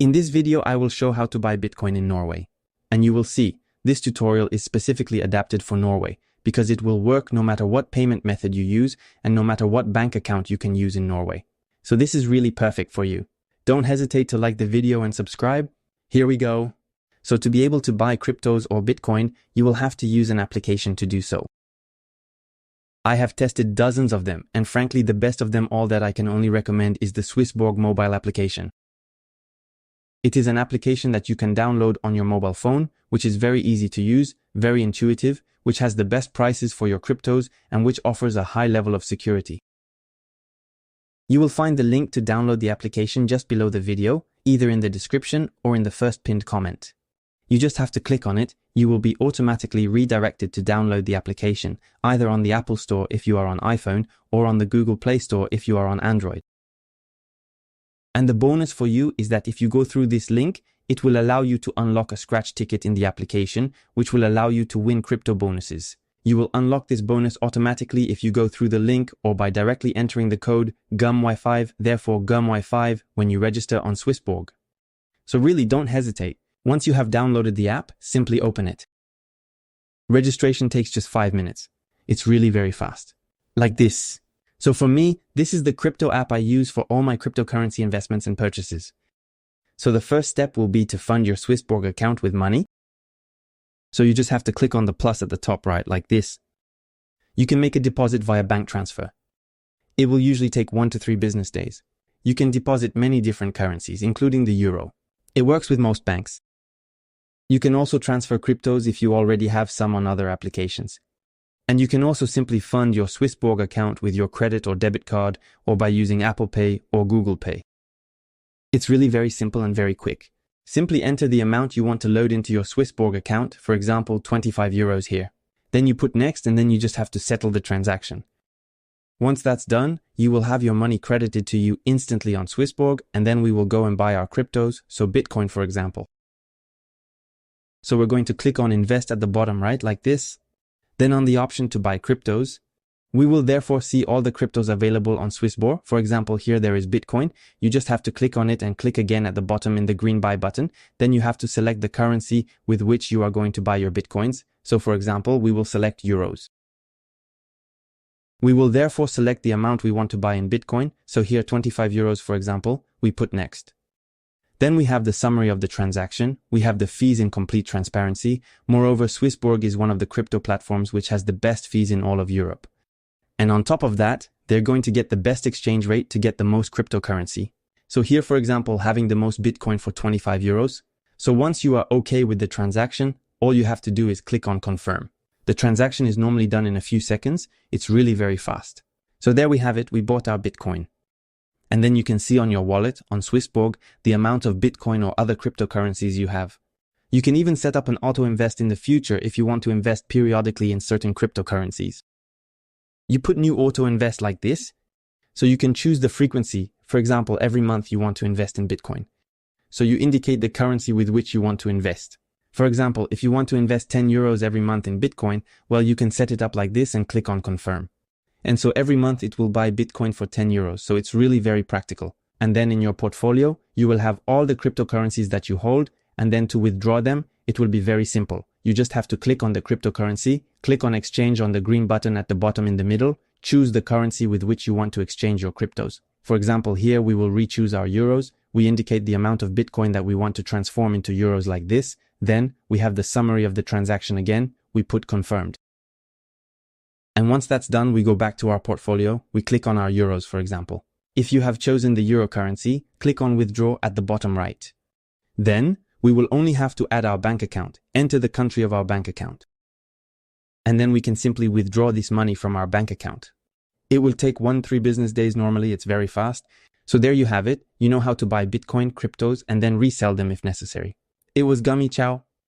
In this video, I will show how to buy Bitcoin in Norway. And you will see, this tutorial is specifically adapted for Norway because it will work no matter what payment method you use and no matter what bank account you can use in Norway. So this is really perfect for you. Don't hesitate to like the video and subscribe. Here we go. So to be able to buy cryptos or Bitcoin, you will have to use an application to do so. I have tested dozens of them, and frankly, the best of them all that I can only recommend is the Swissborg mobile application. It is an application that you can download on your mobile phone, which is very easy to use, very intuitive, which has the best prices for your cryptos, and which offers a high level of security. You will find the link to download the application just below the video, either in the description or in the first pinned comment. You just have to click on it. You will be automatically redirected to download the application, either on the Apple Store if you are on iPhone or on the Google Play Store if you are on Android. And the bonus for you is that if you go through this link, it will allow you to unlock a scratch ticket in the application, which will allow you to win crypto bonuses. You will unlock this bonus automatically if you go through the link or by directly entering the code GUMY5, therefore GUMY5, when you register on Swissborg. So really don't hesitate. Once you have downloaded the app, simply open it. Registration takes just 5 minutes. It's really very fast. Like this. So for me, this is the crypto app I use for all my cryptocurrency investments and purchases. So the first step will be to fund your Swissborg account with money. So you just have to click on the plus at the top right, like this. You can make a deposit via bank transfer. It will usually take 1 to 3 business days. You can deposit many different currencies, including the euro. It works with most banks. You can also transfer cryptos if you already have some on other applications. And you can also simply fund your Swissborg account with your credit or debit card or by using Apple Pay or Google Pay. It's really very simple and very quick. Simply enter the amount you want to load into your Swissborg account, for example, 25 euros here. Then you put next and then you just have to settle the transaction. Once that's done, you will have your money credited to you instantly on Swissborg, and then we will go and buy our cryptos, so Bitcoin for example. So we're going to click on invest at the bottom right like this. Then on the option to buy cryptos, we will therefore see all the cryptos available on Swissborg. For example, here there is Bitcoin. You just have to click on it and click again at the bottom in the green buy button. Then you have to select the currency with which you are going to buy your Bitcoins. So for example, we will select euros. We will therefore select the amount we want to buy in Bitcoin. So here 25 euros for example, we put next. Then we have the summary of the transaction. We have the fees in complete transparency. Moreover, Swissborg is one of the crypto platforms which has the best fees in all of Europe. And on top of that, they're going to get the best exchange rate to get the most cryptocurrency. So here, for example, having the most Bitcoin for 25 euros. So once you are okay with the transaction, all you have to do is click on confirm. The transaction is normally done in a few seconds. It's really very fast. So there we have it. We bought our Bitcoin. And then you can see on your wallet, on Swissborg, the amount of Bitcoin or other cryptocurrencies you have. You can even set up an auto-invest in the future if you want to invest periodically in certain cryptocurrencies. You put new auto-invest like this, so you can choose the frequency. For example, every month you want to invest in Bitcoin. So you indicate the currency with which you want to invest. For example, if you want to invest 10 euros every month in Bitcoin, well, you can set it up like this and click on confirm. And so every month it will buy Bitcoin for 10 euros. So it's really very practical. And then in your portfolio, you will have all the cryptocurrencies that you hold. And then to withdraw them, it will be very simple. You just have to click on the cryptocurrency, click on exchange on the green button at the bottom in the middle, choose the currency with which you want to exchange your cryptos. For example, here we will re-choose our euros. We indicate the amount of Bitcoin that we want to transform into euros like this. Then we have the summary of the transaction again. We put confirmed. And once that's done, we go back to our portfolio. We click on our euros, for example. If you have chosen the euro currency, click on withdraw at the bottom right. Then we will only have to add our bank account, enter the country of our bank account. And then we can simply withdraw this money from our bank account. It will take 1-3 business days normally. It's very fast. So there you have it. You know how to buy Bitcoin, cryptos, and then resell them if necessary. It was Gummy. Ciao.